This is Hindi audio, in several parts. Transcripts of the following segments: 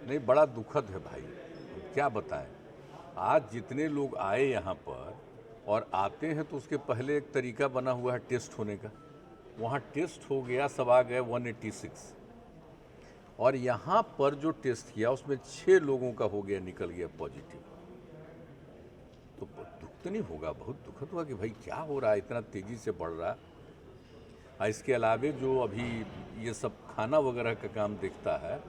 नहीं, बड़ा दुखद है भाई, क्या बताएं। आज जितने लोग आए यहाँ पर और आते हैं तो उसके पहले एक तरीका बना हुआ है टेस्ट होने का। वहाँ टेस्ट हो गया, सब आ गए 186, और यहाँ पर जो टेस्ट किया उसमें 6 लोगों का हो गया, निकल गया पॉजिटिव। तो दुख तो नहीं होगा, बहुत दुखद हुआ कि भाई क्या हो रहा है, इतना तेज़ी से बढ़ रहा है। इसके अलावे जो अभी ये सब खाना वगैरह का काम देखता है,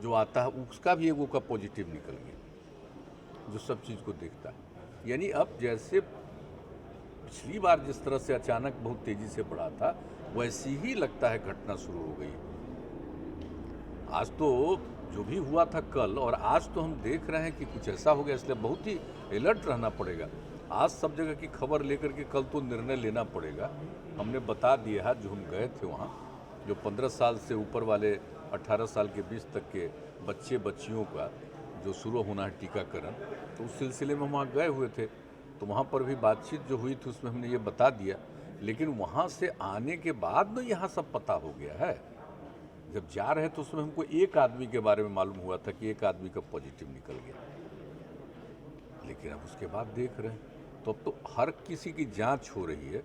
जो आता है उसका भी एगो का पॉजिटिव निकल गया, जो सब चीज़ को देखता है। यानी अब जैसे पिछली बार जिस तरह से अचानक बहुत तेज़ी से बढ़ा था, वैसी ही लगता है घटना शुरू हो गई। आज तो जो भी हुआ था कल और आज तो हम देख रहे हैं कि कुछ ऐसा हो गया, इसलिए बहुत ही अलर्ट रहना पड़ेगा। आज सब जगह की खबर लेकर के कल तो निर्णय लेना पड़ेगा। हमने बता दिया है, जो हम गए थे वहाँ, जो 15 साल से ऊपर वाले 18 साल के बीच तक के बच्चे बच्चियों का जो शुरू होना है टीकाकरण, तो उस सिलसिले में हम वहाँ गए हुए थे। तो वहाँ पर भी बातचीत जो हुई थी उसमें हमने ये बता दिया, लेकिन वहाँ से आने के बाद में यहाँ सब पता हो गया है। जब जा रहे तो उसमें हमको एक आदमी के बारे में मालूम हुआ था कि एक आदमी का पॉजिटिव निकल गया, लेकिन अब उसके बाद देख रहे हैं तो अब तो हर किसी की जांच हो रही है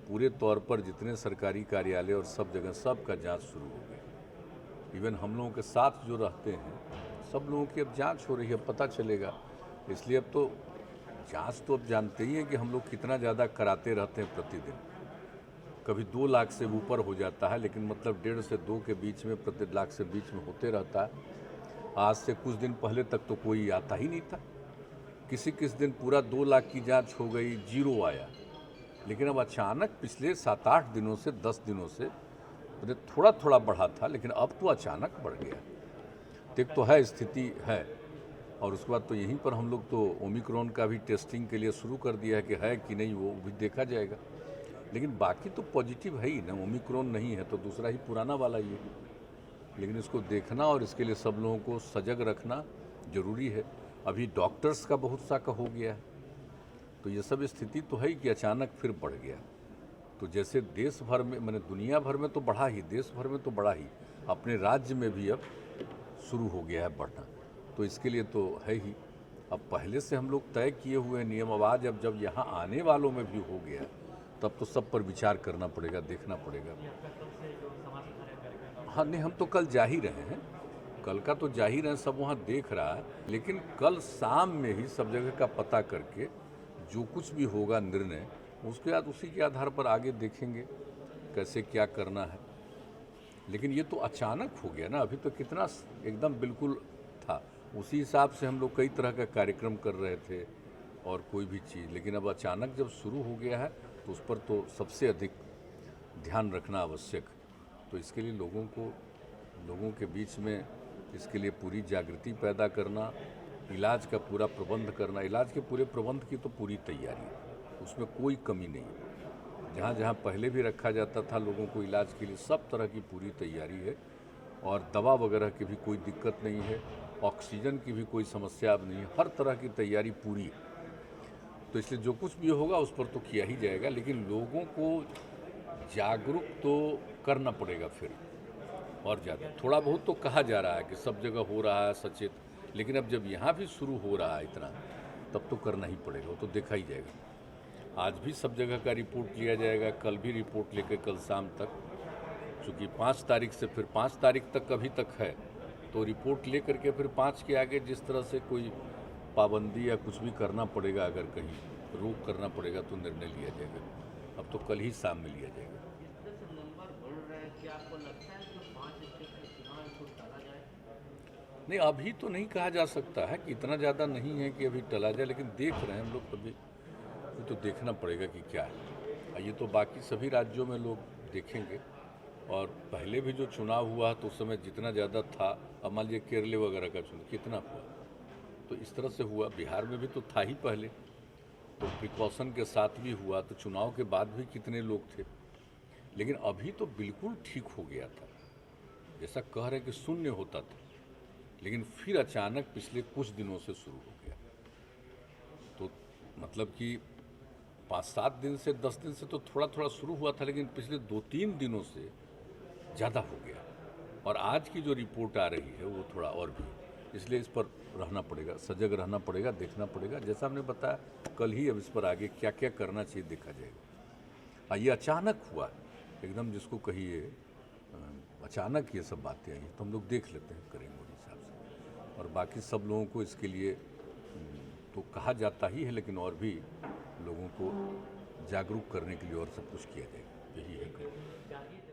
पूरे तौर पर, जितने सरकारी कार्यालय और सब जगह सब का जांच शुरू हो गई। इवन हम लोगों के साथ जो रहते हैं सब लोगों की अब जांच हो रही है, पता चलेगा। इसलिए अब तो जांच तो अब जानते ही हैं कि हम लोग कितना ज़्यादा कराते रहते हैं प्रतिदिन। कभी 2 लाख से ऊपर हो जाता है, लेकिन मतलब 1.5 से 2 के बीच में, प्रति लाख से बीच में होते रहता है। आज से कुछ दिन पहले तक तो कोई आता ही नहीं था। किस दिन पूरा 2 लाख की जांच हो गई, 0 आया। लेकिन अब अचानक पिछले 7-8 दिनों से, 10 दिनों से थोड़ा थोड़ा बढ़ा था, लेकिन अब तो अचानक बढ़ गया। एक तो है, स्थिति है। और उसके बाद तो यहीं पर हम लोग तो ओमिक्रॉन का भी टेस्टिंग के लिए शुरू कर दिया है कि है कि नहीं, वो भी देखा जाएगा। लेकिन बाकी तो पॉजिटिव है ही ना, ओमिक्रॉन नहीं है तो दूसरा ही पुराना वाला ही है। लेकिन इसको देखना और इसके लिए सब लोगों को सजग रखना ज़रूरी है। अभी डॉक्टर्स का बहुत सा का हो गया है, तो ये सब स्थिति तो है ही कि अचानक फिर बढ़ गया। तो जैसे देश भर में, मैंने दुनिया भर में तो बढ़ा ही, देश भर में तो बढ़ा ही, अपने राज्य में भी अब शुरू हो गया है बढ़ना। तो इसके लिए तो है ही, अब पहले से हम लोग तय किए हुए नियम, अब आज अब जब यहाँ आने वालों में भी हो गया तब तो सब पर विचार करना पड़ेगा, देखना पड़ेगा। हाँ नहीं, हम तो कल जा ही रहे हैं, कल का तो जा ही रहे हैं, सब वहाँ देख रहा है। लेकिन कल शाम में ही सब जगह का पता करके जो कुछ भी होगा निर्णय, उसके बाद उसी के आधार पर आगे देखेंगे कैसे क्या करना है। लेकिन ये तो अचानक हो गया ना, अभी तो कितना एकदम बिल्कुल था, उसी हिसाब से हम लोग कई तरह का कार्यक्रम कर रहे थे और कोई भी चीज़। लेकिन अब अचानक जब शुरू हो गया है तो उस पर तो सबसे अधिक ध्यान रखना आवश्यक। तो इसके लिए लोगों के बीच में इसके लिए पूरी जागृति पैदा करना, इलाज का पूरा प्रबंध करना, इलाज के पूरे प्रबंध की तो पूरी तैयारी है, उसमें कोई कमी नहीं है। जहाँ जहाँ पहले भी रखा जाता था लोगों को इलाज के लिए, सब तरह की पूरी तैयारी है। और दवा वगैरह की भी कोई दिक्कत नहीं है, ऑक्सीजन की भी कोई समस्या अब नहीं है, हर तरह की तैयारी पूरी है। तो इसलिए जो कुछ भी होगा उस पर तो किया ही जाएगा, लेकिन लोगों को जागरूक तो करना पड़ेगा फिर और ज़्यादा। थोड़ा बहुत तो कहा जा रहा है कि सब जगह हो रहा है सचेत, लेकिन अब जब यहाँ भी शुरू हो रहा है इतना, तब तो करना ही पड़ेगा, वो तो देखा ही जाएगा। आज भी सब जगह का रिपोर्ट लिया जाएगा, कल भी रिपोर्ट लेकर कल शाम तक, चूँकि 5 तारीख से फिर 5 तारीख तक अभी तक है, तो रिपोर्ट ले करके फिर 5 के आगे जिस तरह से कोई पाबंदी या कुछ भी करना पड़ेगा, अगर कहीं रोक करना पड़ेगा तो निर्णय लिया जाएगा। अब तो कल ही शाम में लिया जाएगा। नहीं, अभी तो नहीं कहा जा सकता है कि इतना ज़्यादा नहीं है कि अभी टला जाए, लेकिन देख रहे हैं हम लोग, अभी तो देखना पड़ेगा कि क्या है। ये तो बाकी सभी राज्यों में लोग देखेंगे। और पहले भी जो चुनाव हुआ तो उस समय जितना ज़्यादा था, अब मान लीजिए केरल वगैरह का चुनाव कितना हुआ, तो इस तरह से हुआ। बिहार में भी तो था ही पहले, तो प्रिकॉशन के साथ भी हुआ, तो चुनाव के बाद भी कितने लोग थे। लेकिन अभी तो बिल्कुल ठीक हो गया था, जैसा कह रहे कि शून्य होता था, लेकिन फिर अचानक पिछले कुछ दिनों से शुरू हो गया। तो मतलब कि 5-7 दिन से, 10 दिन से तो थोड़ा थोड़ा शुरू हुआ था, लेकिन पिछले 2-3 दिनों से ज़्यादा हो गया। और आज की जो रिपोर्ट आ रही है वो थोड़ा और भी इसलिए इस पर रहना पड़ेगा, सजग रहना पड़ेगा, देखना पड़ेगा। जैसा हमने बताया कल ही, अब इस पर आगे क्या क्या करना चाहिए देखा जाएगा। ये अचानक हुआ एकदम, जिसको कहिए अचानक ये सब बातें आई, तो हम लोग देख लेते हैं, करेंगे उस हिसाब से। और बाकी सब लोगों को इसके लिए तो कहा जाता ही है, लेकिन और भी लोगों को जागरूक करने के लिए और सब कुछ किया जाएगा, यही है।